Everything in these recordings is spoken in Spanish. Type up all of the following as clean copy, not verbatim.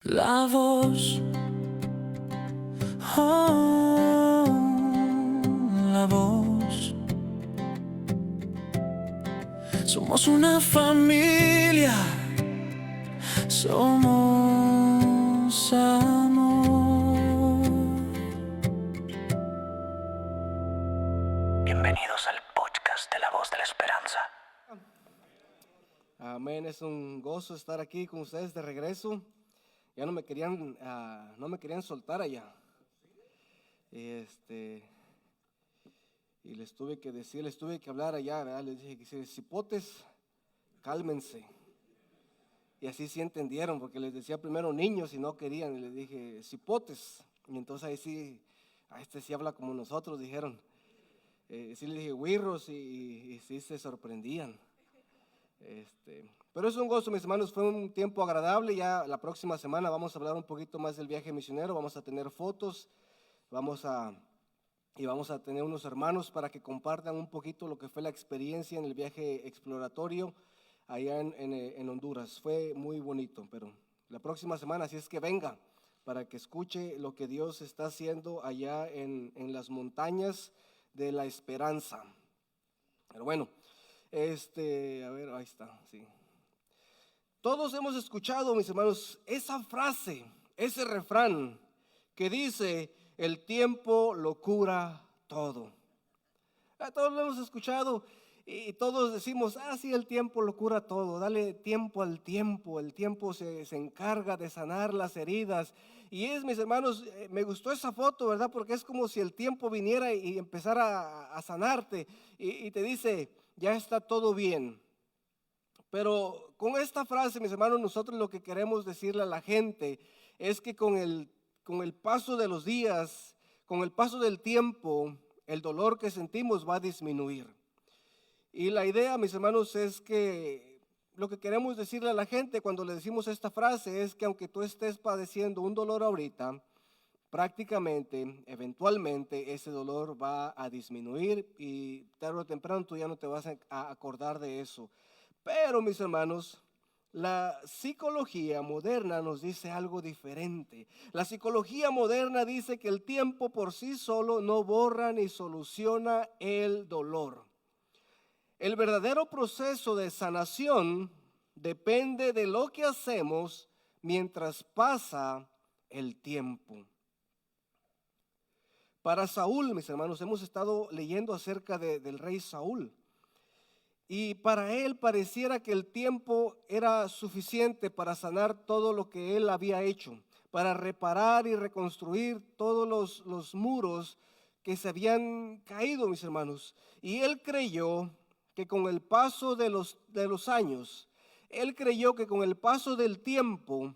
La voz, oh, la voz. Somos una familia, somos amor. Bienvenidos al podcast de La Voz de la Esperanza. Amén, es un gozo estar aquí con ustedes de regreso. Ya no me querían soltar allá. Y les tuve que decir, les tuve que hablar allá, ¿verdad? Les dije que cipotes, cálmense. Y así sí entendieron, porque les decía primero niños y no querían, y les dije cipotes. Y entonces ahí sí, sí habla como nosotros, dijeron. Sí les dije güirros y sí se sorprendían. Pero es un gozo, mis hermanos, fue un tiempo agradable. Ya la próxima semana vamos a hablar un poquito más del viaje misionero, vamos a tener fotos, vamos a tener unos hermanos para que compartan un poquito lo que fue la experiencia en el viaje exploratorio allá en Honduras. Fue muy bonito, pero la próxima semana, así es que venga para que escuche lo que Dios está haciendo allá en las montañas de la esperanza. Pero bueno, a ver, ahí está, sí. Todos hemos escuchado, mis hermanos, esa frase, ese refrán que dice, el tiempo lo cura todo. Todos lo hemos escuchado y todos decimos, sí, el tiempo lo cura todo, dale tiempo al tiempo, el tiempo se encarga de sanar las heridas. Y mis hermanos, me gustó esa foto, ¿verdad? Porque es como si el tiempo viniera y empezara a sanarte y te dice, ya está todo bien. Pero con esta frase, mis hermanos, nosotros lo que queremos decirle a la gente es que con el paso de los días, con el paso del tiempo, el dolor que sentimos va a disminuir. Y la idea, mis hermanos, es que lo que queremos decirle a la gente cuando le decimos esta frase es que aunque tú estés padeciendo un dolor ahorita, prácticamente, eventualmente, ese dolor va a disminuir y tarde o temprano tú ya no te vas a acordar de eso. Pero, mis hermanos, la psicología moderna nos dice algo diferente. La psicología moderna dice que el tiempo por sí solo no borra ni soluciona el dolor. El verdadero proceso de sanación depende de lo que hacemos mientras pasa el tiempo. Para Saúl, mis hermanos, hemos estado leyendo acerca del rey Saúl. Y para él pareciera que el tiempo era suficiente para sanar todo lo que él había hecho, para reparar y reconstruir todos los muros que se habían caído, mis hermanos. Y él creyó que con el paso de los años, él creyó que con el paso del tiempo,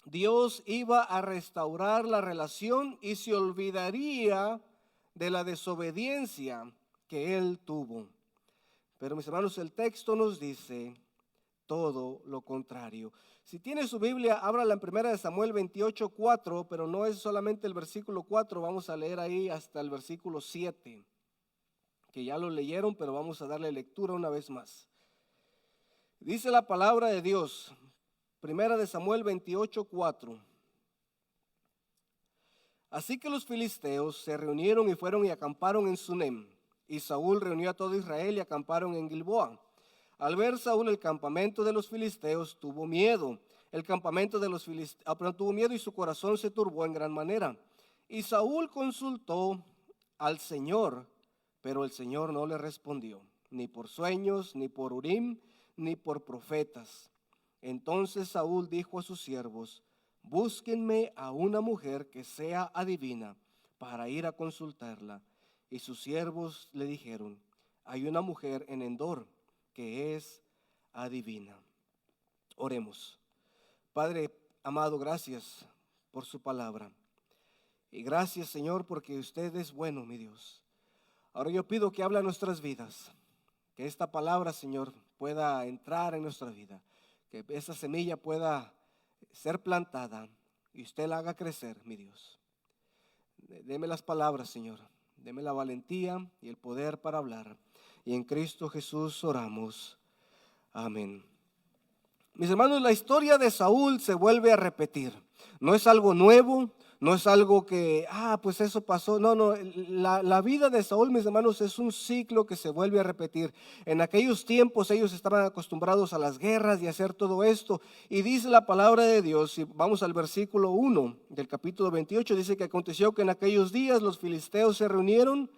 Dios iba a restaurar la relación y se olvidaría de la desobediencia que él tuvo. Pero, mis hermanos, el texto nos dice todo lo contrario. Si tiene su Biblia, ábrala en 1 Samuel 28:4, pero no es solamente el versículo 4, vamos a leer ahí hasta el versículo 7, que ya lo leyeron, pero vamos a darle lectura una vez más. Dice la palabra de Dios, 1 Samuel 28:4. Así que los filisteos se reunieron y fueron y acamparon en Sunem. Y Saúl reunió a todo Israel y acamparon en Gilboa. Al ver Saúl el campamento de los filisteos, tuvo miedo. El campamento de los filisteos, tuvo miedo y su corazón se turbó en gran manera. Y Saúl consultó al Señor, pero el Señor no le respondió, ni por sueños, ni por Urim, ni por profetas. Entonces Saúl dijo a sus siervos, búsquenme a una mujer que sea adivina para ir a consultarla. Y sus siervos le dijeron, hay una mujer en Endor que es adivina. Oremos. Padre amado, gracias por su palabra. Y gracias, Señor, porque usted es bueno, mi Dios. Ahora yo pido que hable a nuestras vidas. Que esta palabra, Señor, pueda entrar en nuestra vida. Que esa semilla pueda ser plantada y usted la haga crecer, mi Dios. Deme las palabras, Señor. Deme la valentía y el poder para hablar. Y en Cristo Jesús oramos. Amén. Mis hermanos, la historia de Saúl se vuelve a repetir. No es algo nuevo, no es algo que, pues eso pasó. No, la vida de Saúl, mis hermanos, es un ciclo que se vuelve a repetir. En aquellos tiempos ellos estaban acostumbrados a las guerras y a hacer todo esto. Y dice la palabra de Dios, si vamos al versículo 1 del capítulo 28, dice que aconteció que en aquellos días los filisteos se reunieron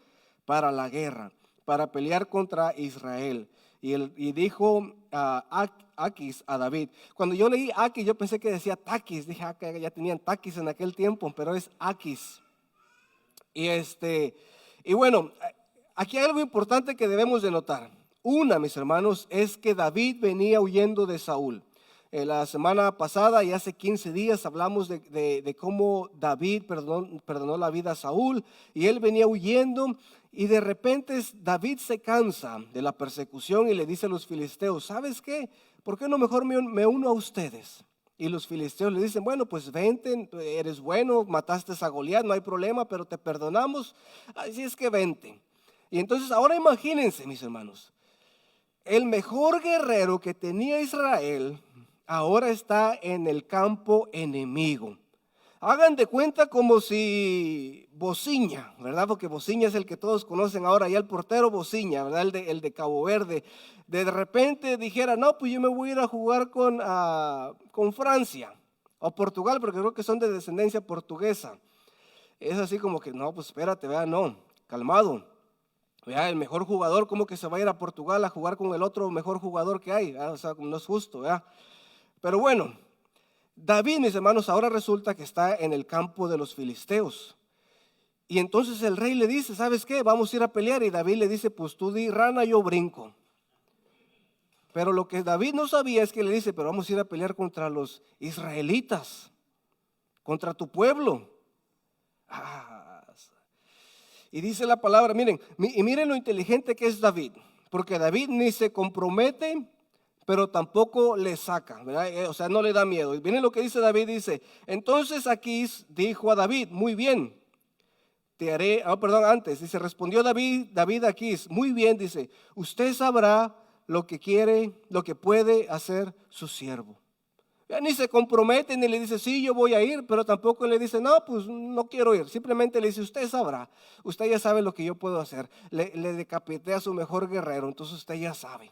para la guerra, para pelear contra Israel. Y dijo Aquis a David. Cuando yo leí Aquis, yo pensé que decía Taquis. Dije, que ya tenían Taquis en aquel tiempo, pero es Aquis. Y bueno, aquí hay algo importante que debemos de notar. Una, mis hermanos, es que David venía huyendo de Saúl. La semana pasada y hace 15 días hablamos de cómo David perdonó la vida a Saúl y él venía huyendo. Y de repente David se cansa de la persecución y le dice a los filisteos, ¿sabes qué? ¿Por qué no mejor me uno a ustedes? Y los filisteos le dicen, bueno, pues vente, eres bueno, mataste a Goliat, no hay problema, pero te perdonamos, así es que vente. Y entonces ahora imagínense, mis hermanos, el mejor guerrero que tenía Israel ahora está en el campo enemigo. Hagan de cuenta como si Bociña, ¿verdad? Porque Bociña es el que todos conocen ahora, ya el portero Bociña, ¿verdad? El de Cabo Verde. De repente dijera, no, pues yo me voy a ir a jugar con Francia o Portugal, porque creo que son de descendencia portuguesa. Es así como que, no, pues espérate, ¿verdad? No, calmado. ¿Verdad? El mejor jugador, ¿cómo que se va a ir a Portugal a jugar con el otro mejor jugador que hay? ¿Verdad? O sea, no es justo, ¿verdad? Pero bueno, David, mis hermanos, ahora resulta que está en el campo de los filisteos. Y entonces el rey le dice, ¿sabes qué? Vamos a ir a pelear. Y David le dice, pues tú di rana, yo brinco. Pero lo que David no sabía es que le dice, pero vamos a ir a pelear contra los israelitas, contra tu pueblo. Y dice la palabra, miren lo inteligente que es David. Porque David ni se compromete, pero tampoco le saca, ¿verdad? O sea, no le da miedo. Y miren lo que dice David, dice, entonces Aquis dijo a David, muy bien, te haré, dice, respondió David a Aquis, muy bien, dice, usted sabrá lo que quiere, lo que puede hacer su siervo. Ya ni se compromete, ni le dice, sí, yo voy a ir, pero tampoco le dice, no, pues no quiero ir. Simplemente le dice, usted sabrá, usted ya sabe lo que yo puedo hacer. Le decapité a su mejor guerrero, entonces usted ya sabe.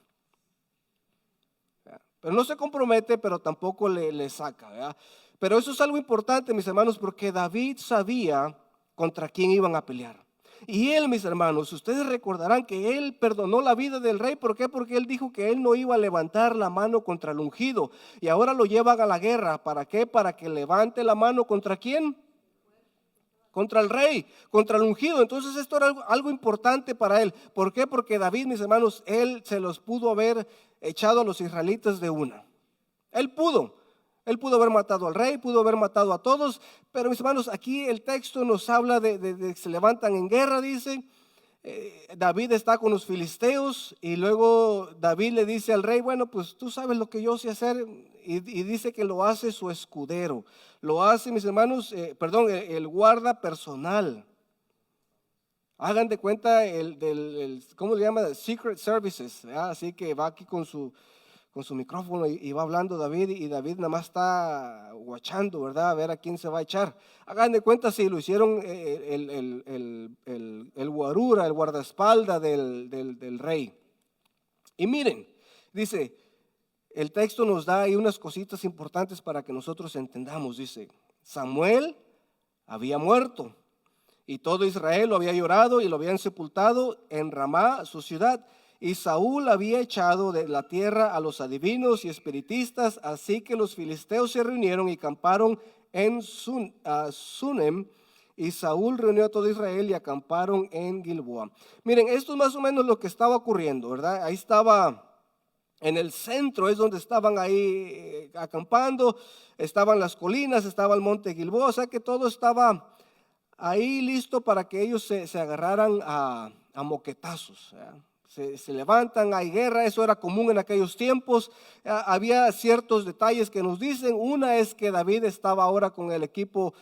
Pero no se compromete, pero tampoco le saca, ¿verdad? Pero eso es algo importante, mis hermanos, porque David sabía contra quién iban a pelear. Y él, mis hermanos, ustedes recordarán que él perdonó la vida del rey. ¿Por qué? Porque él dijo que él no iba a levantar la mano contra el ungido. Y ahora lo llevan a la guerra. ¿Para qué? Para que levante la mano ¿contra quién? Contra el rey, contra el ungido. Entonces esto era algo importante para él. ¿Por qué? Porque David, mis hermanos, él se los pudo haber echado a los israelitas de una. Él pudo haber matado al rey, pudo haber matado a todos, pero mis hermanos, aquí el texto nos habla de que se levantan en guerra, dice, David está con los filisteos y luego David le dice al rey, bueno, pues tú sabes lo que yo sé hacer, y dice que lo hace su escudero, lo hace, mis hermanos, el guarda personal. Hagan de cuenta ¿cómo le llama? Secret Services, ¿verdad? Así que va aquí con su micrófono y va hablando David, y David nada más está guachando, ¿verdad? A ver a quién se va a echar. Hagan de cuenta si lo hicieron el guarura, el guardaespaldas del rey. Y miren, dice, el texto nos da ahí unas cositas importantes para que nosotros entendamos. Dice, Samuel había muerto y todo Israel lo había llorado y lo habían sepultado en Ramá, su ciudad. Y Saúl había echado de la tierra a los adivinos y espiritistas, así que los filisteos se reunieron y acamparon en Sunem, y Saúl reunió a todo Israel y acamparon en Gilboa. Miren, esto es más o menos lo que estaba ocurriendo, ¿verdad? Ahí estaba en el centro, es donde estaban ahí acampando, estaban las colinas, estaba el monte Gilboa, o sea que todo estaba ahí listo para que ellos se agarraran a moquetazos, ¿verdad? se levantan, hay guerra, eso era común en aquellos tiempos. Había ciertos detalles que nos dicen. Una es que David estaba ahora con el equipo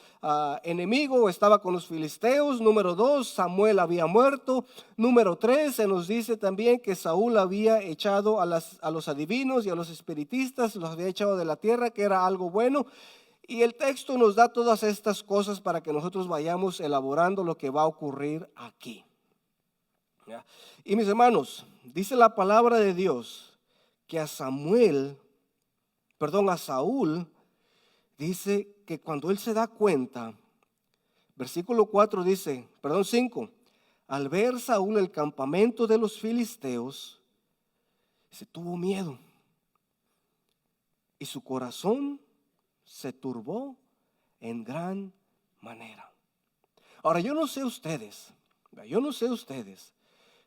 enemigo, estaba con los filisteos. Número 2, Samuel había muerto. Número 3, se nos dice también que Saúl había echado a los adivinos y a los espiritistas, los había echado de la tierra, que era algo bueno. Y el texto nos da todas estas cosas para que nosotros vayamos elaborando lo que va a ocurrir aquí. ¿Ya? Y mis hermanos, dice la palabra de Dios que a Saúl, dice que cuando él se da cuenta, versículo 4 dice, 5, al ver Saúl el campamento de los filisteos, se tuvo miedo y su corazón se turbó en gran manera. Ahora, yo no sé ustedes,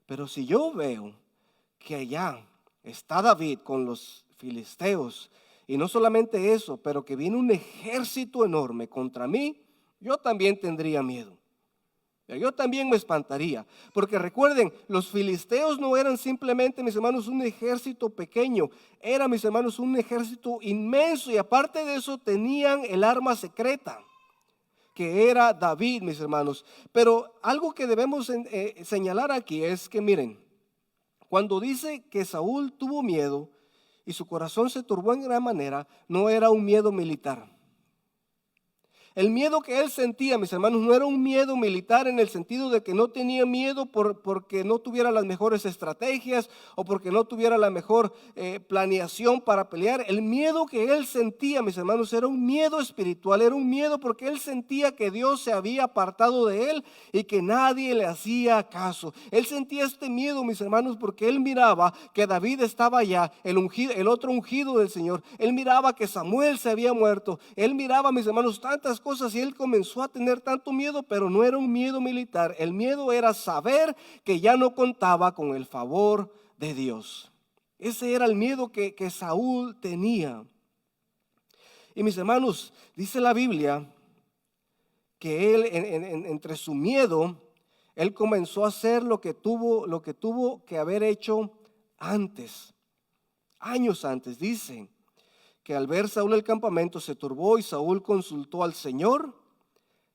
pero si yo veo que allá está David con los filisteos, y no solamente eso, pero que viene un ejército enorme contra mí, yo también tendría miedo. Yo también me espantaría, porque recuerden, los filisteos no eran simplemente, mis hermanos, un ejército pequeño, era, mis hermanos, un ejército inmenso, y aparte de eso tenían el arma secreta, que era David, mis hermanos. Pero algo que debemos señalar aquí es que, miren, cuando dice que Saúl tuvo miedo y su corazón se turbó en gran manera, no era un miedo militar. El miedo que él sentía, mis hermanos, no era un miedo militar en el sentido de que no tenía miedo porque no tuviera las mejores estrategias o porque no tuviera la mejor planeación para pelear. El miedo que él sentía, mis hermanos, era un miedo espiritual, era un miedo porque él sentía que Dios se había apartado de él y que nadie le hacía caso. Él sentía este miedo, mis hermanos, porque él miraba que David estaba allá, el otro ungido del Señor. Él miraba que Samuel se había muerto. Él miraba, mis hermanos, tantas cosas y él comenzó a tener tanto miedo, pero no era un miedo militar. El miedo era saber que ya no contaba con el favor de Dios. Ese era el miedo que Saúl tenía. Y mis hermanos, dice la Biblia que él entre su miedo, él comenzó a hacer lo que tuvo que haber hecho antes, años antes. Dice que al ver Saúl el campamento se turbó y Saúl consultó al Señor,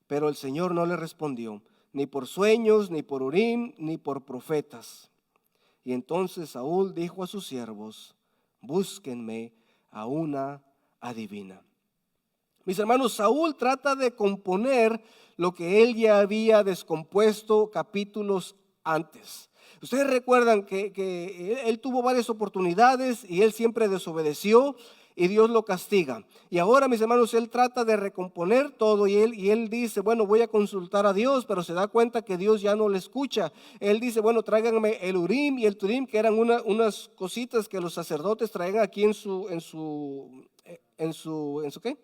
pero el Señor no le respondió, ni por sueños, ni por Urim, ni por profetas. Y entonces Saúl dijo a sus siervos, búsquenme a una adivina. Mis hermanos, Saúl trata de componer lo que él ya había descompuesto capítulos antes. Ustedes recuerdan que él tuvo varias oportunidades y él siempre desobedeció y Dios lo castiga. Y ahora, mis hermanos, él trata de recomponer todo y él dice, bueno, voy a consultar a Dios, pero se da cuenta que Dios ya no le escucha. Él dice, bueno, tráiganme el Urim y el Turim, que eran unas cositas que los sacerdotes traían aquí en su ¿qué?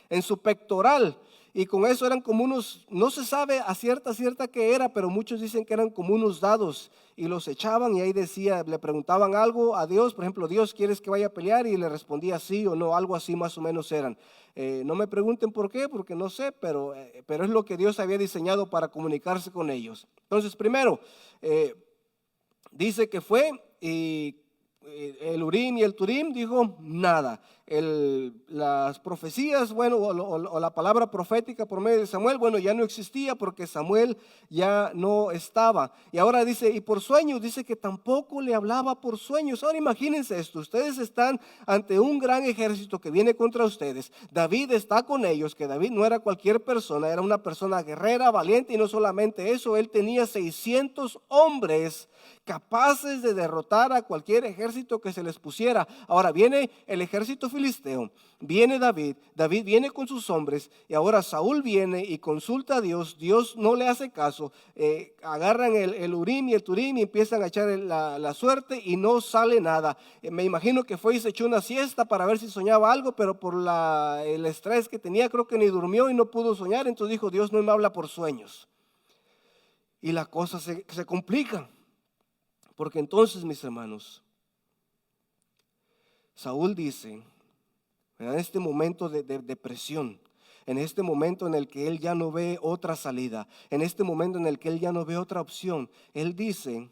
En su pectoral. Y con eso eran como unos, no se sabe a cierta qué era, pero muchos dicen que eran como unos dados y los echaban y ahí decía, le preguntaban algo a Dios, por ejemplo, Dios, ¿quieres que vaya a pelear? Y le respondía sí o no, algo así más o menos eran. No me pregunten por qué, porque no sé, pero es lo que Dios había diseñado para comunicarse con ellos. Entonces, primero, dice que fue y el Urim y el Turim dijo nada. Las profecías, bueno, o la palabra profética por medio de Samuel, bueno, ya no existía porque Samuel ya no estaba. Y ahora dice, y por sueños, dice que tampoco le hablaba por sueños. Ahora imagínense esto, ustedes están ante un gran ejército que viene contra ustedes. David está con ellos, que David no era cualquier persona, era una persona guerrera, valiente, y no solamente eso, él tenía 600 hombres capaces de derrotar a cualquier ejército que se les pusiera. Ahora viene el ejército filisteo, viene David viene con sus hombres y ahora Saúl viene y consulta a Dios. Dios no le hace caso, agarran el Urim y el Turim y empiezan a echar la suerte y no sale nada. Me imagino que fue y se echó una siesta para ver si soñaba algo, pero por el estrés que tenía creo que ni durmió y no pudo soñar. Entonces dijo, Dios no me habla por sueños. Y la cosa se complica. Porque entonces, mis hermanos, Saúl dice, en este momento de depresión, en este momento en el que él ya no ve otra salida, en este momento en el que él ya no ve otra opción, él dice,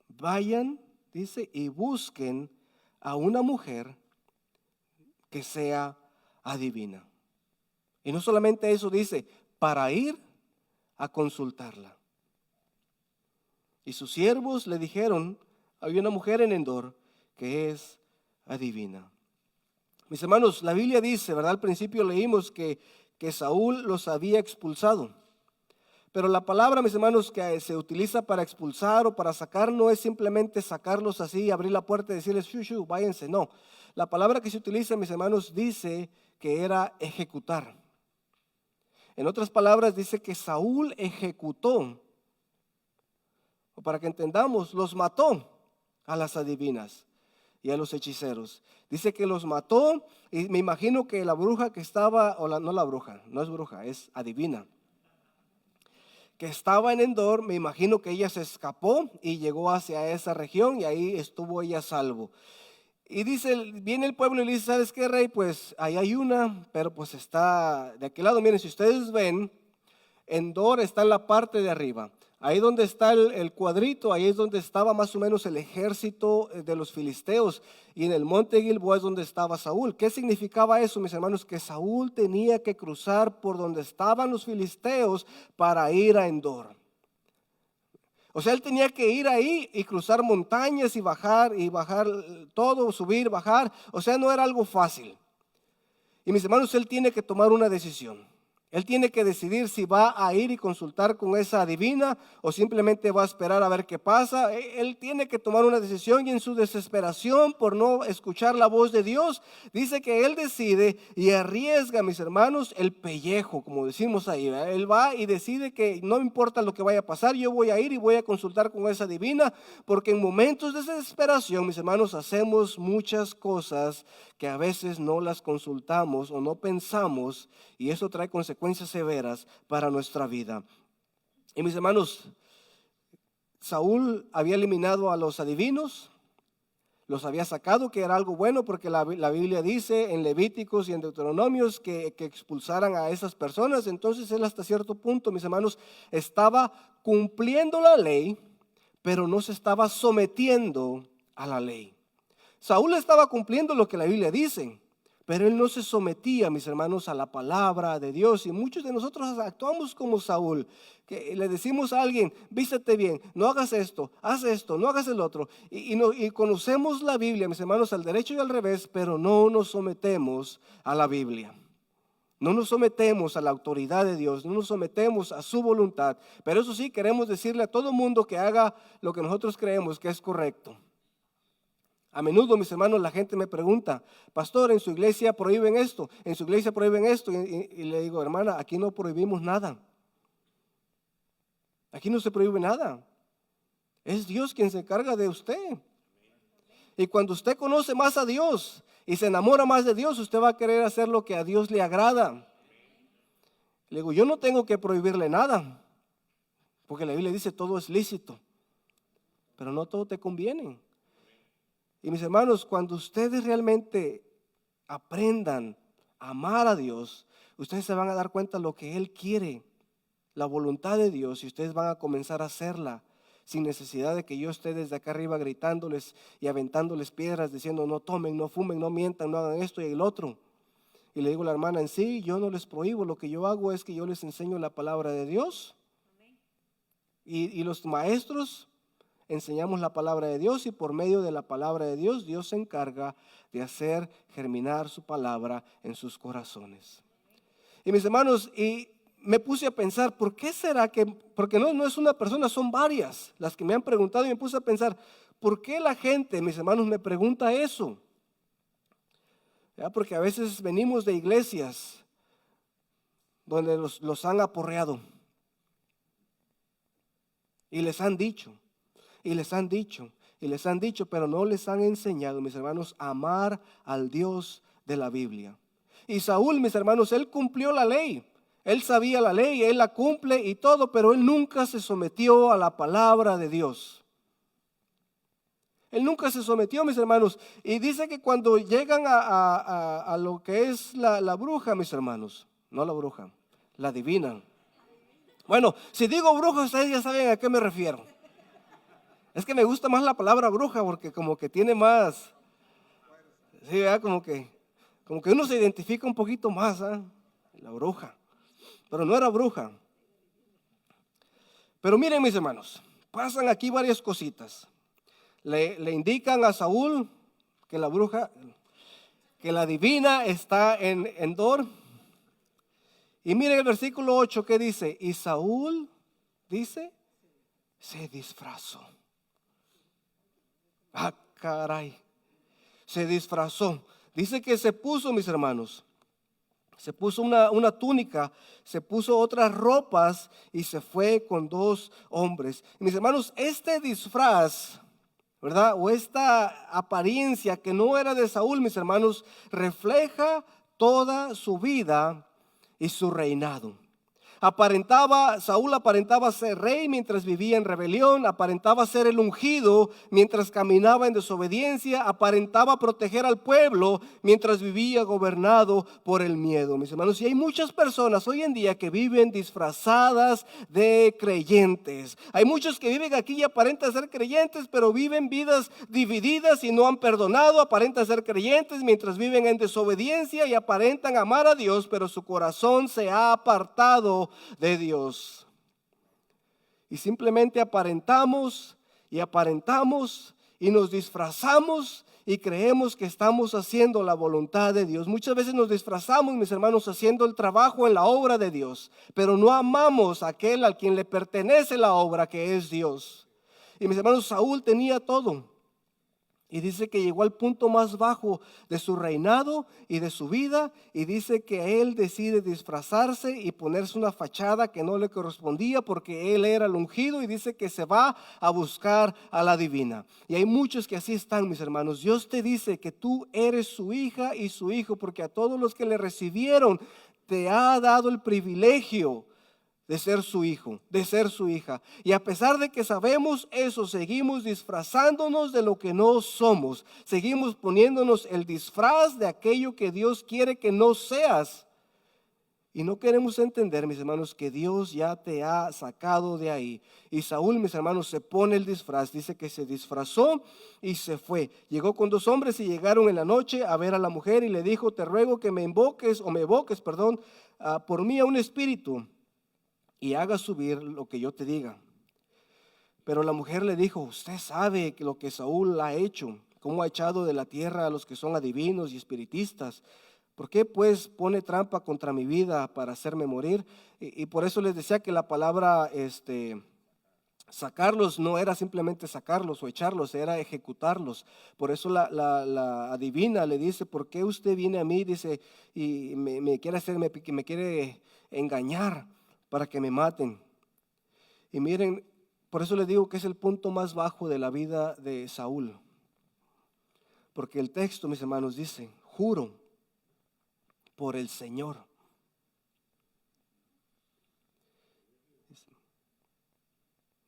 vayan, dice, y busquen a una mujer que sea adivina. Y no solamente eso, dice, para ir a consultarla. Y sus siervos le dijeron, había una mujer en Endor que es adivina. Mis hermanos, la Biblia dice, ¿verdad? Al principio leímos que Saúl los había expulsado. Pero la palabra, mis hermanos, que se utiliza para expulsar o para sacar no es simplemente sacarlos así, abrir la puerta y decirles, shu, váyanse. No, la palabra que se utiliza, mis hermanos, dice que era ejecutar. En otras palabras, dice que Saúl ejecutó, o para que entendamos, los mató a las adivinas y a los hechiceros. Dice que los mató y me imagino que la bruja que estaba, no la bruja, no es bruja, es adivina, que estaba en Endor, me imagino que ella se escapó y llegó hacia esa región y ahí estuvo ella a salvo. Y dice, viene el pueblo y le dice, ¿sabes qué, rey? Pues ahí hay una, pero pues está de aquel lado. Miren, si ustedes ven, Endor está en la parte de arriba. Ahí donde está el cuadrito, ahí es donde estaba más o menos el ejército de los filisteos. Y en el monte Gilboa es donde estaba Saúl. ¿Qué significaba eso, mis hermanos? Que Saúl tenía que cruzar por donde estaban los filisteos para ir a Endor. O sea, él tenía que ir ahí y cruzar montañas y bajar todo, subir, bajar. O sea, no era algo fácil. Y mis hermanos, él tiene que tomar una decisión. Él tiene que decidir si va a ir y consultar con esa adivina o simplemente va a esperar a ver qué pasa. Él tiene que tomar una decisión y en su desesperación por no escuchar la voz de Dios, dice que él decide y arriesga, mis hermanos, el pellejo, como decimos ahí, ¿verdad? Él va y decide que no importa lo que vaya a pasar, yo voy a ir y voy a consultar con esa adivina, porque en momentos de desesperación, mis hermanos, hacemos muchas cosas que a veces no las consultamos o no pensamos, y eso trae consecuencias severas para nuestra vida. Y mis hermanos, Saúl había eliminado a los adivinos, los había sacado, que era algo bueno, porque la Biblia dice en Levíticos y en Deuteronomios que expulsaran a esas personas. Entonces él hasta cierto punto, mis hermanos, estaba cumpliendo la ley, pero no se estaba sometiendo a la ley. Saúl estaba cumpliendo lo que la Biblia dice, pero él no se sometía, mis hermanos, a la palabra de Dios. Y muchos de nosotros actuamos como Saúl, que le decimos a alguien, vístete bien, no hagas esto, haz esto, no hagas el otro. Y conocemos la Biblia, mis hermanos, al derecho y al revés, pero no nos sometemos a la Biblia. No nos sometemos a la autoridad de Dios, no nos sometemos a su voluntad. Pero eso sí, queremos decirle a todo mundo que haga lo que nosotros creemos que es correcto. A menudo, mis hermanos, la gente me pregunta, pastor, ¿en su iglesia prohíben esto? ¿En su iglesia prohíben esto? Y le digo, hermana, aquí no prohibimos nada. Aquí no se prohíbe nada. Es Dios quien se encarga de usted. Y cuando usted conoce más a Dios y se enamora más de Dios, usted va a querer hacer lo que a Dios le agrada. Le digo, yo no tengo que prohibirle nada, porque la Biblia dice todo es lícito, pero no todo te conviene. Y mis hermanos, cuando ustedes realmente aprendan a amar a Dios, ustedes se van a dar cuenta de lo que Él quiere, la voluntad de Dios, y ustedes van a comenzar a hacerla sin necesidad de que yo esté desde acá arriba gritándoles y aventándoles piedras diciendo no tomen, no fumen, no mientan, no hagan esto y el otro. Y le digo a la hermana, en sí, yo no les prohíbo, lo que yo hago es que yo les enseño la palabra de Dios. Y los maestros enseñamos la palabra de Dios, y por medio de la palabra de Dios, Dios se encarga de hacer germinar su palabra en sus corazones. Y mis hermanos, y me puse a pensar, ¿por qué será que? Porque no es una persona, son varias las que me han preguntado, y me puse a pensar, ¿por qué la gente, mis hermanos, me pregunta eso? ¿Ya? Porque a veces venimos de iglesias donde los han aporreado y les han dicho, pero no les han enseñado, mis hermanos, a amar al Dios de la Biblia. Y Saúl, mis hermanos, él cumplió la ley. Él sabía la ley, él la cumple y todo, pero él nunca se sometió a la palabra de Dios. Él nunca se sometió, mis hermanos. Y dice que cuando llegan a lo que es la bruja, mis hermanos, no la bruja, la divina. Bueno, si digo bruja, ustedes ya saben a qué me refiero. Es que me gusta más la palabra bruja porque como que tiene más, sí, ¿verdad? Como que uno se identifica un poquito más, ¿ah? La bruja. Pero no era bruja. Pero miren, mis hermanos, pasan aquí varias cositas. Le indican a Saúl que la bruja, que la divina está en Endor. Y miren el versículo 8 que dice, y Saúl, dice, se disfrazó. Ah, caray, se disfrazó. Dice que se puso, mis hermanos, se puso una túnica, se puso otras ropas y se fue con 2 hombres. Mis hermanos, este disfraz, ¿verdad? O esta apariencia que no era de Saúl, mis hermanos, refleja toda su vida y su reinado. Saúl aparentaba ser rey mientras vivía en rebelión, aparentaba ser el ungido mientras caminaba en desobediencia, aparentaba proteger al pueblo mientras vivía gobernado por el miedo. Mis hermanos, y hay muchas personas hoy en día que viven disfrazadas de creyentes. Hay muchos que viven aquí y aparentan ser creyentes, pero viven vidas divididas y no han perdonado, aparentan ser creyentes mientras viven en desobediencia y aparentan amar a Dios, pero su corazón se ha apartado de Dios. Y simplemente aparentamos y nos disfrazamos y creemos que estamos haciendo la voluntad de Dios. Muchas veces nos disfrazamos, mis hermanos, haciendo el trabajo en la obra de Dios, pero no amamos a aquel al quien le pertenece la obra, que es Dios. Y mis hermanos, Saúl tenía todo. Y dice que llegó al punto más bajo de su reinado y de su vida. Y dice que él decide disfrazarse y ponerse una fachada que no le correspondía porque él era el ungido. Y dice que se va a buscar a la divina. Y hay muchos que así están, mis hermanos. Dios te dice que tú eres su hija y su hijo, porque a todos los que le recibieron te ha dado el privilegio de ser su hijo, de ser su hija. Y a pesar de que sabemos eso, seguimos disfrazándonos de lo que no somos. Seguimos poniéndonos el disfraz de aquello que Dios quiere que no seas. Y no queremos entender, mis hermanos, que Dios ya te ha sacado de ahí. Y Saúl, mis hermanos, se pone el disfraz. Dice que se disfrazó y se fue. Llegó con 2 hombres y llegaron en la noche a ver a la mujer y le dijo, te ruego que me evoques, por mí a un espíritu y haga subir lo que yo te diga. Pero la mujer le dijo, usted sabe que lo que Saúl ha hecho, cómo ha echado de la tierra a los que son adivinos y espiritistas. ¿Por qué pues pone trampa contra mi vida para hacerme morir? Y por eso les decía que la palabra sacarlos no era simplemente sacarlos o echarlos, era ejecutarlos. Por eso la adivina le dice, ¿por qué usted viene a mí? Dice, y me quiere engañar para que me maten. Y miren, por eso les digo que es el punto más bajo de la vida de Saúl. Porque el texto, mis hermanos, dice, juro por el Señor.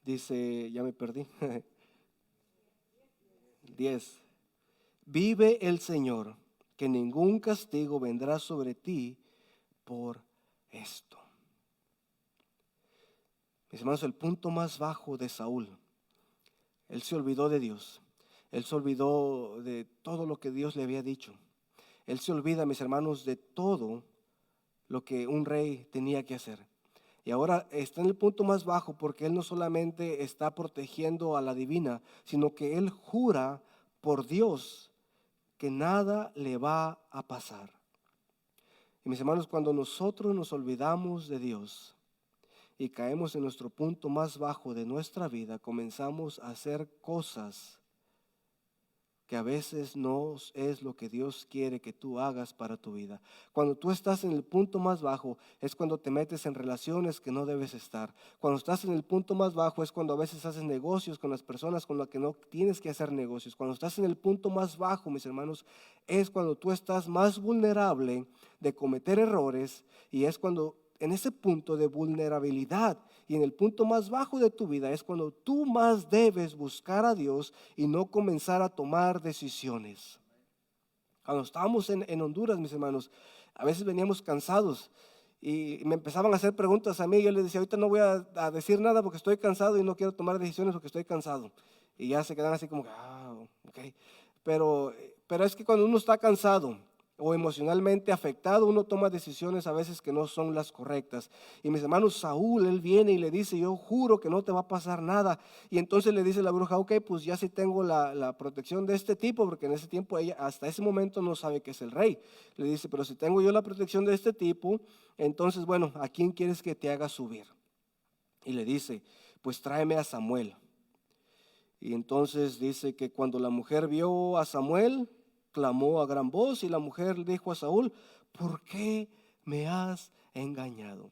Dice, ya me perdí. 10. Vive el Señor, que ningún castigo vendrá sobre ti por esto. Mis hermanos, el punto más bajo de Saúl, él se olvidó de Dios, él se olvidó de todo lo que Dios le había dicho. Él se olvida, mis hermanos, de todo lo que un rey tenía que hacer. Y ahora está en el punto más bajo porque él no solamente está protegiendo a la divina, sino que él jura por Dios que nada le va a pasar. Y mis hermanos, cuando nosotros nos olvidamos de Dios y caemos en nuestro punto más bajo de nuestra vida, comenzamos a hacer cosas que a veces no es lo que Dios quiere que tú hagas para tu vida. Cuando tú estás en el punto más bajo es cuando te metes en relaciones que no debes estar. Cuando estás en el punto más bajo es cuando a veces haces negocios con las personas con las que no tienes que hacer negocios. Cuando estás en el punto más bajo, mis hermanos, es cuando tú estás más vulnerable de cometer errores, y es cuando en ese punto de vulnerabilidad y en el punto más bajo de tu vida es cuando tú más debes buscar a Dios y no comenzar a tomar decisiones. Cuando estábamos en Honduras, mis hermanos, a veces veníamos cansados y me empezaban a hacer preguntas a mí. Yo les decía, ahorita no voy a decir nada porque estoy cansado y no quiero tomar decisiones porque estoy cansado. Y ya se quedan así como, ok. Pero es que cuando uno está cansado o emocionalmente afectado, uno toma decisiones a veces que no son las correctas. Y mis hermanos, Saúl, él viene y le dice, yo juro que no te va a pasar nada. Y entonces le dice la bruja, ok, pues ya sí tengo la protección de este tipo, porque en ese tiempo ella hasta ese momento no sabe que es el rey. Le dice, pero si tengo yo la protección de este tipo, entonces bueno, ¿a quién quieres que te haga subir? Y le dice, pues tráeme a Samuel. Y entonces dice que cuando la mujer vio a Samuel, clamó a gran voz, y la mujer dijo a Saúl, ¿por qué me has engañado?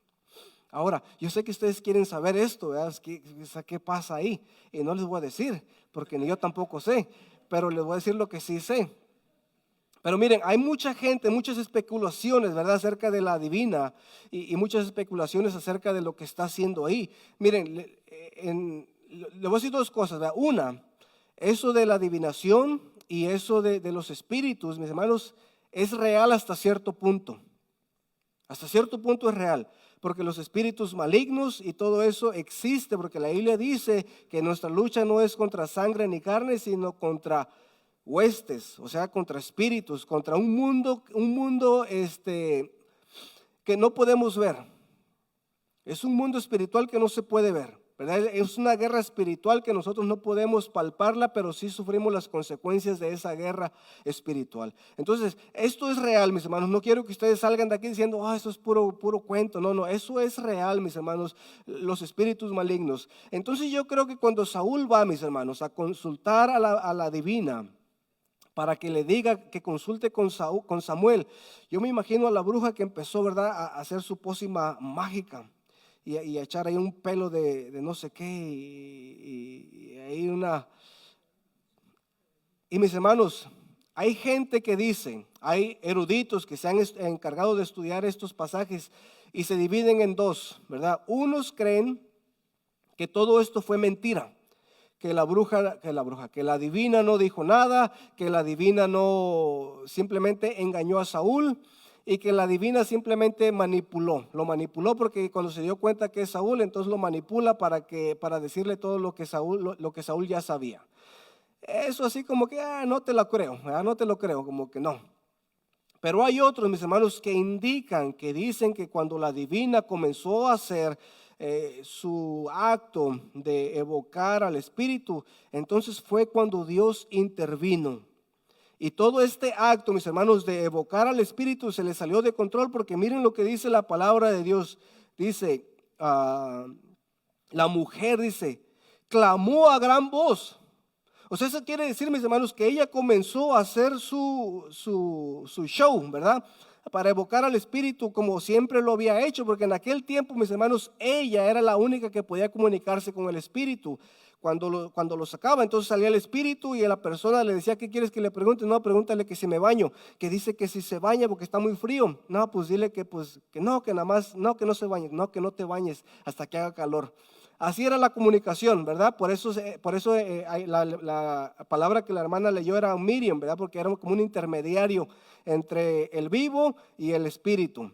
Ahora, yo sé que ustedes quieren saber esto, ¿verdad? ¿Qué pasa ahí? Y no les voy a decir, porque ni yo tampoco sé, pero les voy a decir lo que sí sé. Pero miren, hay mucha gente, muchas especulaciones, ¿verdad?, acerca de la adivina y muchas especulaciones acerca de lo que está haciendo ahí. Miren, le voy a decir dos cosas, ¿verdad? Una, eso de la adivinación y eso de los espíritus, mis hermanos, es real hasta cierto punto. Hasta cierto punto es real, porque los espíritus malignos y todo eso existe, porque la Biblia dice que nuestra lucha no es contra sangre ni carne, sino contra huestes, o sea, contra espíritus, contra un mundo que no podemos ver. Es un mundo espiritual que no se puede ver, ¿verdad? Es una guerra espiritual que nosotros no podemos palparla, pero sí sufrimos las consecuencias de esa guerra espiritual. Entonces, esto es real, mis hermanos. No quiero que ustedes salgan de aquí diciendo, eso es puro cuento. No, eso es real, mis hermanos, los espíritus malignos. Entonces, yo creo que cuando Saúl va, mis hermanos, a consultar a la divina, para que le diga que consulte con Samuel, yo me imagino a la bruja que empezó, ¿verdad?, a hacer su pócima mágica. Y a echar ahí un pelo de no sé qué, y ahí Y mis hermanos, hay gente que dice, hay eruditos que se han encargado de estudiar estos pasajes y se dividen en dos, ¿verdad? Unos creen que todo esto fue mentira, que la divina no dijo nada, que la divina no simplemente engañó a Saúl, y que la divina simplemente lo manipuló porque cuando se dio cuenta que es Saúl, entonces lo manipula para decirle todo lo que Saúl ya sabía. Eso así como que no te lo creo, no te lo creo, como que no. Pero hay otros, mis hermanos, que dicen que cuando la divina comenzó a hacer su acto de evocar al Espíritu, entonces fue cuando Dios intervino. Y todo este acto, mis hermanos, de evocar al Espíritu se le salió de control, porque miren lo que dice la palabra de Dios. Dice, la mujer dice, clamó a gran voz. O sea, eso quiere decir, mis hermanos, que ella comenzó a hacer su show, ¿verdad?, para evocar al Espíritu como siempre lo había hecho, porque en aquel tiempo, mis hermanos, ella era la única que podía comunicarse con el Espíritu. Cuando lo sacaba, entonces salía el Espíritu y a la persona le decía, ¿qué quieres que le pregunte? No, pregúntale que si me baño, que dice que si se baña porque está muy frío. No, pues dile que no, que nada más, no, que no se bañe, no, que no te bañes hasta que haga calor. Así era la comunicación, ¿verdad? Por eso la palabra que la hermana leyó era Miriam, ¿verdad? Porque era como un intermediario entre el vivo y el espíritu.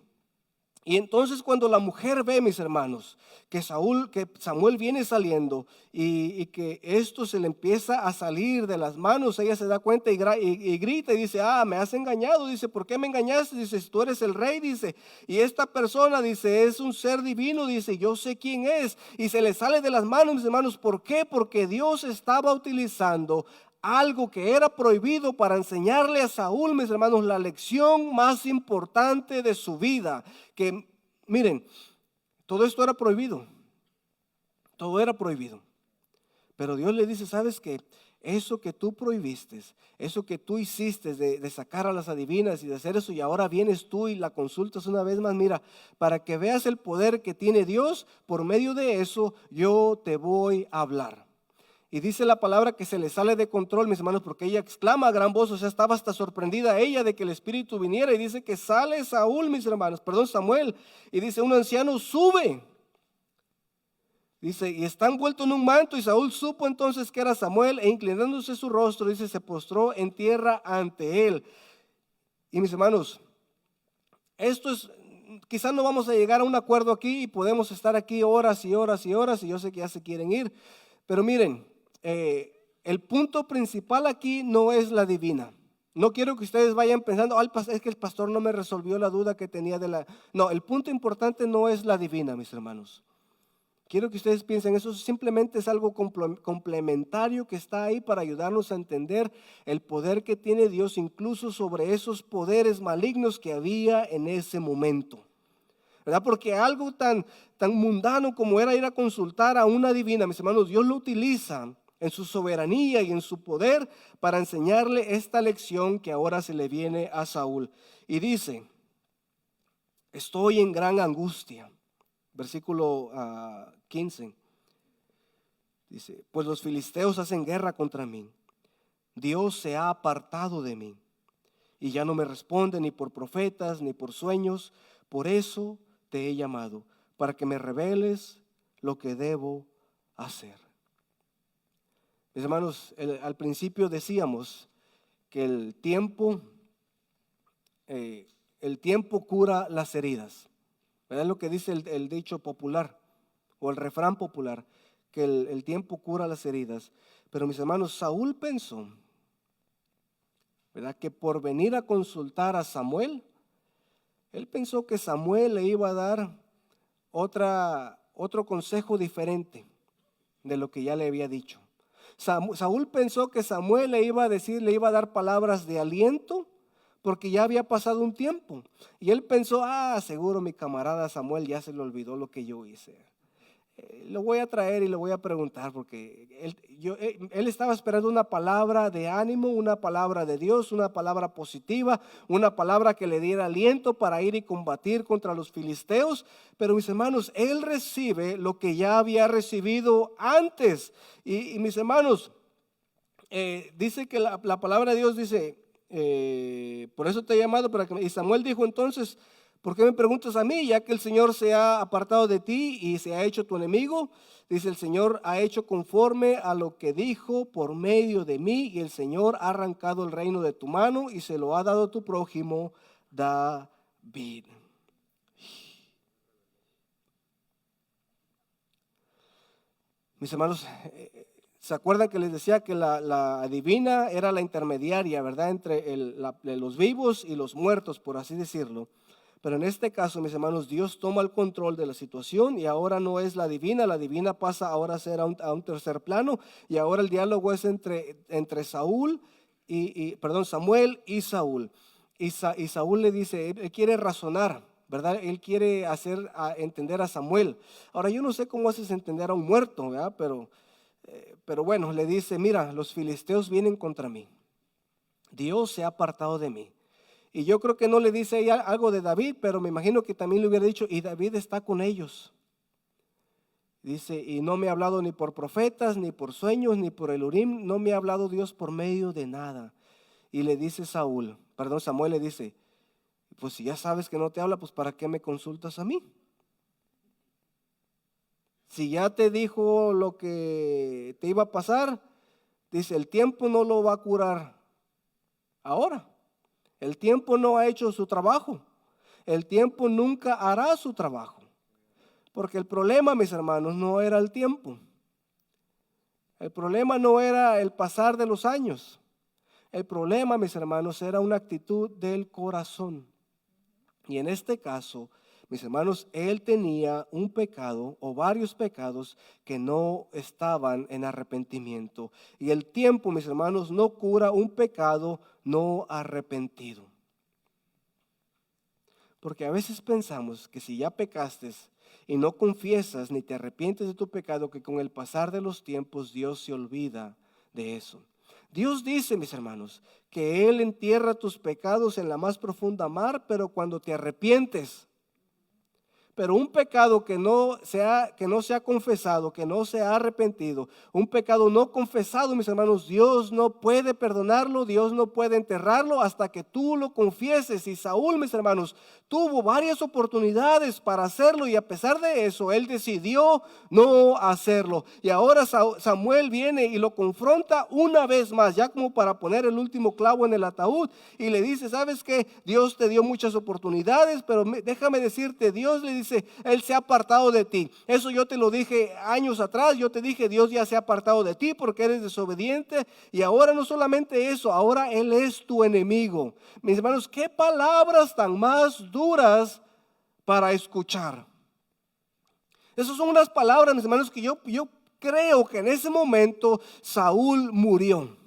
Y entonces cuando la mujer ve, mis hermanos, que Samuel viene saliendo y que esto se le empieza a salir de las manos, ella se da cuenta y grita y dice, me has engañado. Dice, ¿por qué me engañaste? Dice, tú eres el rey, dice, y esta persona, dice, es un ser divino, dice, yo sé quién es. Y se le sale de las manos, mis hermanos. ¿Por qué? Porque Dios estaba utilizando algo que era prohibido para enseñarle a Saúl, mis hermanos, la lección más importante de su vida. Que miren, todo esto era prohibido. Todo era prohibido. Pero Dios le dice, ¿sabes qué? Eso que tú prohibiste, eso que tú hiciste de sacar a las adivinas y de hacer eso, y ahora vienes tú y la consultas una vez más, mira, para que veas el poder que tiene Dios, por medio de eso yo te voy a hablar. Y dice la palabra que se le sale de control, mis hermanos, porque ella exclama a gran voz, o sea, estaba hasta sorprendida ella de que el Espíritu viniera, y dice que sale Samuel, y dice, un anciano sube. Dice, y está envuelto en un manto, y Saúl supo entonces que era Samuel, e inclinándose su rostro, dice, se postró en tierra ante él. Y mis hermanos, esto es, quizás no vamos a llegar a un acuerdo aquí y podemos estar aquí horas y horas y horas y yo sé que ya se quieren ir, pero miren, el punto principal aquí no es la divina. No quiero que ustedes vayan pensando, es que el pastor no me resolvió la duda que tenía de la... No, el punto importante no es la divina, mis hermanos. Quiero que ustedes piensen, eso simplemente es algo complementario que está ahí para ayudarnos a entender el poder que tiene Dios incluso sobre esos poderes malignos que había en ese momento. ¿Verdad? Porque algo tan mundano como era ir a consultar a una divina, mis hermanos, Dios lo utiliza en su soberanía y en su poder para enseñarle esta lección que ahora se le viene a Saúl. Y dice, estoy en gran angustia. Versículo 15. Dice, pues los filisteos hacen guerra contra mí. Dios se ha apartado de mí y ya no me responde ni por profetas ni por sueños. Por eso te he llamado, para que me reveles lo que debo hacer. Mis hermanos, al principio decíamos que el tiempo cura las heridas. ¿Verdad? Es lo que dice el dicho popular o el refrán popular, que el tiempo cura las heridas. Pero mis hermanos, Saúl pensó, ¿verdad?, que por venir a consultar a Samuel, él pensó que Samuel le iba a dar otro consejo diferente de lo que ya le había dicho. Saúl pensó que Samuel le iba a dar palabras de aliento, porque ya había pasado un tiempo. Y él pensó, seguro mi camarada Samuel ya se le olvidó lo que yo hice. Lo voy a traer y le voy a preguntar, porque él estaba esperando una palabra de ánimo, una palabra de Dios, una palabra positiva, una palabra que le diera aliento para ir y combatir contra los filisteos. Pero mis hermanos, él recibe lo que ya había recibido antes. Y mis hermanos, dice que la palabra de Dios dice, por eso te he llamado y Samuel dijo entonces, ¿por qué me preguntas a mí? Ya que el Señor se ha apartado de ti y se ha hecho tu enemigo. Dice, el Señor ha hecho conforme a lo que dijo por medio de mí, y el Señor ha arrancado el reino de tu mano y se lo ha dado a tu prójimo David. Mis hermanos, ¿se acuerdan que les decía que la divina era la intermediaria, ¿verdad?, entre los vivos y los muertos, por así decirlo? Pero en este caso, mis hermanos, Dios toma el control de la situación y ahora no es la divina pasa ahora a ser a un tercer plano, y ahora el diálogo es entre Samuel y Saúl. Y Saúl le dice, él quiere razonar, ¿verdad? Él quiere hacer entender a Samuel. Ahora yo no sé cómo haces entender a un muerto, ¿verdad? Pero bueno, le dice, mira, los filisteos vienen contra mí. Dios se ha apartado de mí. Y yo creo que no le dice ella algo de David, pero me imagino que también le hubiera dicho, y David está con ellos. Dice, y no me ha hablado ni por profetas, ni por sueños, ni por el Urim, no me ha hablado Dios por medio de nada. Y le dice Samuel le dice, pues si ya sabes que no te habla, pues ¿para qué me consultas a mí? Si ya te dijo lo que te iba a pasar, dice, el tiempo no lo va a curar ahora. El tiempo no ha hecho su trabajo. El tiempo nunca hará su trabajo. Porque el problema, mis hermanos, no era el tiempo. El problema no era el pasar de los años. El problema, mis hermanos, era una actitud del corazón. Y en este caso, mis hermanos, él tenía un pecado o varios pecados que no estaban en arrepentimiento. Y el tiempo, mis hermanos, no cura un pecado no arrepentido. Porque a veces pensamos que si ya pecaste y no confiesas ni te arrepientes de tu pecado, que con el pasar de los tiempos Dios se olvida de eso. Dios dice, mis hermanos, que Él entierra tus pecados en la más profunda mar, pero cuando te arrepientes. Pero un pecado que no se ha confesado, que no se ha arrepentido, un pecado no confesado, mis hermanos, Dios no puede perdonarlo, Dios no puede enterrarlo hasta que tú lo confieses. Y Saúl, mis hermanos, tuvo varias oportunidades para hacerlo y a pesar de eso, él decidió no hacerlo. Y ahora Samuel viene y lo confronta una vez más, ya como para poner el último clavo en el ataúd, y le dice, ¿sabes qué? Dios te dio muchas oportunidades, pero déjame decirte, Dios le dice, Él se ha apartado de ti. Eso yo te lo dije años atrás, yo te dije, Dios ya se ha apartado de ti porque eres desobediente. Y ahora no solamente eso, ahora Él es tu enemigo. Mis hermanos, qué palabras tan más duras para escuchar. Esas son unas palabras, mis hermanos, que yo creo que en ese momento Saúl murió.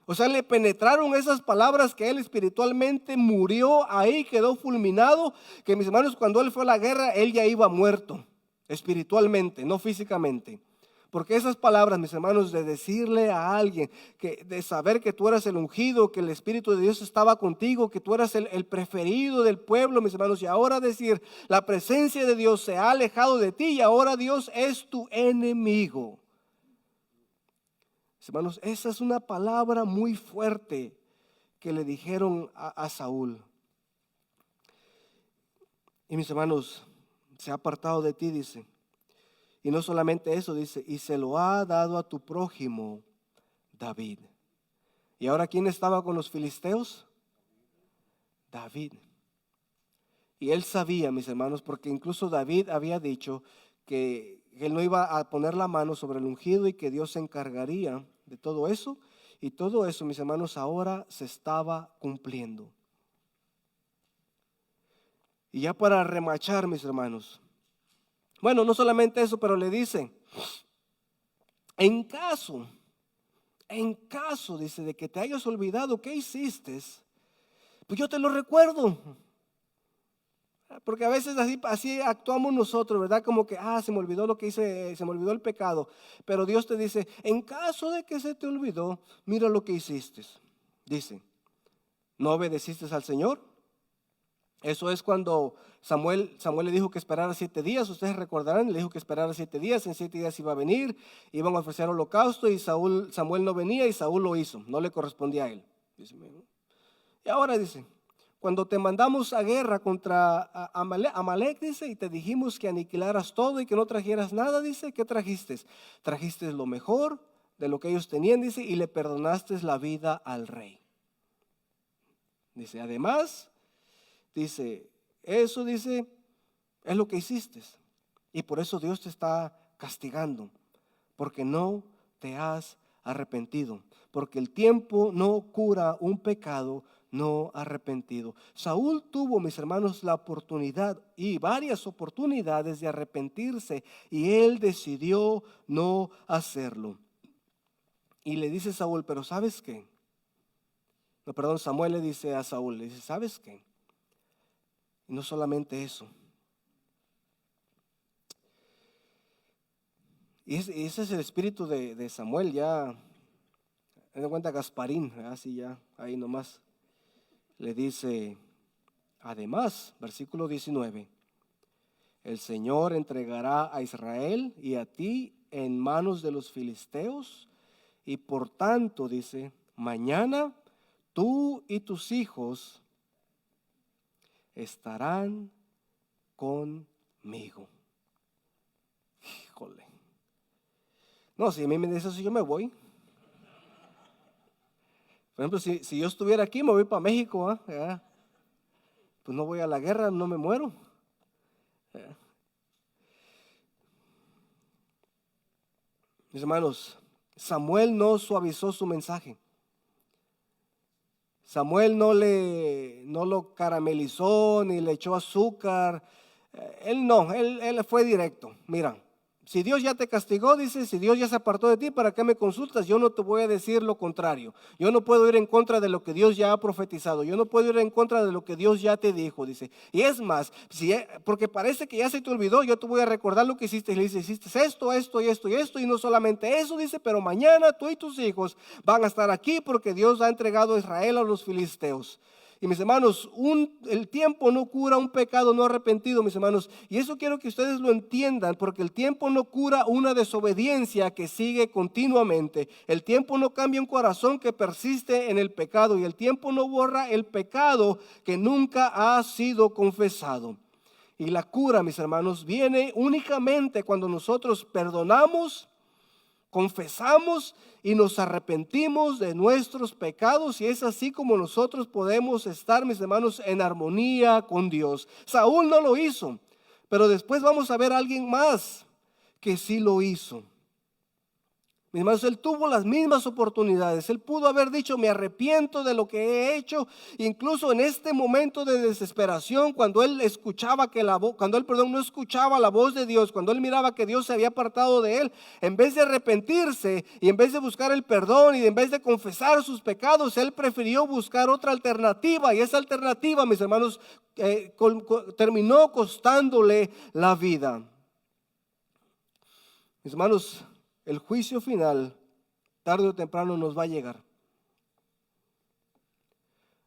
O sea, le penetraron esas palabras que él espiritualmente murió ahí, quedó fulminado, que mis hermanos, cuando él fue a la guerra, él ya iba muerto, espiritualmente, no físicamente. Porque esas palabras, mis hermanos, de decirle a alguien, de saber que tú eras el ungido, que el Espíritu de Dios estaba contigo, que tú eras el preferido del pueblo, mis hermanos, y ahora decir, la presencia de Dios se ha alejado de ti y ahora Dios es tu enemigo. Hermanos, esa es una palabra muy fuerte que le dijeron a Saúl. Y mis hermanos, se ha apartado de ti, dice. Y no solamente eso, dice, y se lo ha dado a tu prójimo, David. ¿Y ahora quién estaba con los filisteos? David. Y él sabía, mis hermanos, porque incluso David había dicho que él no iba a poner la mano sobre el ungido y que Dios se encargaría de todo eso. Y todo eso, mis hermanos, ahora se estaba cumpliendo. Y ya para remachar, mis hermanos, bueno, no solamente eso, pero le dice, en caso, dice, de que te hayas olvidado qué hiciste, pues yo te lo recuerdo. Porque a veces así actuamos nosotros, ¿verdad? Como que, se me olvidó lo que hice, se me olvidó el pecado. Pero Dios te dice, en caso de que se te olvidó, mira lo que hiciste. Dice, ¿no obedeciste al Señor? Eso es cuando Samuel le dijo que esperara 7 días. Ustedes recordarán, le dijo que esperara 7 días. En 7 días iba a venir, iban a ofrecer holocausto y Samuel no venía y Saúl lo hizo. No le correspondía a él. Y ahora dice, cuando te mandamos a guerra contra Amalek, dice, y te dijimos que aniquilaras todo y que no trajeras nada, dice, ¿qué trajiste? Trajiste lo mejor de lo que ellos tenían, dice, y le perdonaste la vida al rey. Dice, además, dice, eso, dice, es lo que hiciste. Y por eso Dios te está castigando, porque no te has arrepentido, porque el tiempo no cura un pecado no arrepentido. Saúl tuvo, mis hermanos, la oportunidad y varias oportunidades de arrepentirse y él decidió no hacerlo. Y le dice Saúl, pero ¿sabes qué? Samuel le dice a Saúl, le dice, ¿sabes qué? Y no solamente eso. Y ese es el espíritu de Samuel, ya, ten en cuenta Gasparín, así ya, ahí nomás. Le dice, además, versículo 19, el Señor entregará a Israel y a ti en manos de los filisteos, y por tanto, dice, mañana tú y tus hijos estarán conmigo. Híjole. No, si a mí me dice eso, yo me voy. Por ejemplo, si yo estuviera aquí, me voy para México, pues no voy a la guerra, no me muero. Mis hermanos, Samuel no suavizó su mensaje. Samuel no lo caramelizó ni le echó azúcar. Él fue directo. Mira, si Dios ya te castigó, dice, si Dios ya se apartó de ti, ¿para qué me consultas? Yo no te voy a decir lo contrario. Yo no puedo ir en contra de lo que Dios ya ha profetizado. Yo no puedo ir en contra de lo que Dios ya te dijo, dice. Y es más, porque parece que ya se te olvidó, yo te voy a recordar lo que hiciste. Y le dice, hiciste esto, esto y esto y esto. Y no solamente eso, dice, pero mañana tú y tus hijos van a estar aquí porque Dios ha entregado a Israel a los filisteos. Y mis hermanos, el tiempo no cura un pecado no arrepentido, mis hermanos. Y eso quiero que ustedes lo entiendan, porque el tiempo no cura una desobediencia que sigue continuamente. El tiempo no cambia un corazón que persiste en el pecado. Y el tiempo no borra el pecado que nunca ha sido confesado. Y la cura, mis hermanos, viene únicamente cuando nosotros perdonamos, confesamos y nos arrepentimos de nuestros pecados, y es así como nosotros podemos estar, mis hermanos, en armonía con Dios. Saúl no lo hizo, pero después vamos a ver a alguien más que sí lo hizo. Mis hermanos, él tuvo las mismas oportunidades. Él pudo haber dicho, me arrepiento de lo que he hecho. Incluso en este momento de desesperación, cuando él escuchaba no escuchaba la voz de Dios, cuando él miraba que Dios se había apartado de él, en vez de arrepentirse y en vez de buscar el perdón y en vez de confesar sus pecados, él prefirió buscar otra alternativa. Y esa alternativa, mis hermanos, terminó costándole la vida. Mis hermanos, el juicio final, tarde o temprano, nos va a llegar.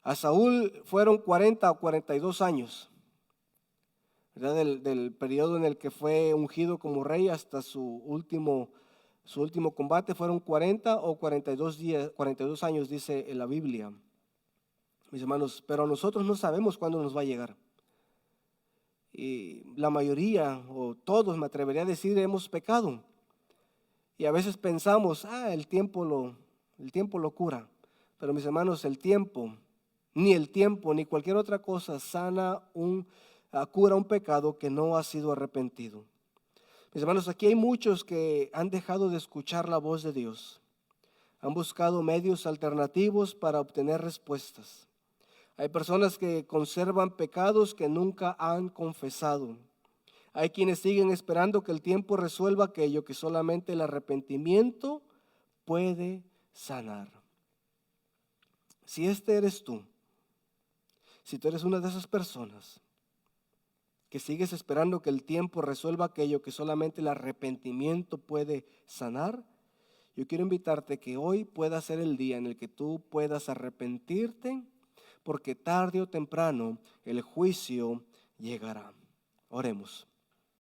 A Saúl fueron 40 o 42 años, ¿verdad? Del periodo en el que fue ungido como rey hasta su último combate, fueron 40 o 42 años, dice en la Biblia. Mis hermanos, pero nosotros no sabemos cuándo nos va a llegar. Y la mayoría, o todos, me atrevería a decir, hemos pecado. Y a veces pensamos, el tiempo lo cura. Pero mis hermanos, el tiempo ni cualquier otra cosa cura un pecado que no ha sido arrepentido. Mis hermanos, aquí hay muchos que han dejado de escuchar la voz de Dios. Han buscado medios alternativos para obtener respuestas. Hay personas que conservan pecados que nunca han confesado. Hay quienes siguen esperando que el tiempo resuelva aquello que solamente el arrepentimiento puede sanar. Si este eres tú, si tú eres una de esas personas que sigues esperando que el tiempo resuelva aquello que solamente el arrepentimiento puede sanar, yo quiero invitarte que hoy pueda ser el día en el que tú puedas arrepentirte, porque tarde o temprano el juicio llegará. Oremos.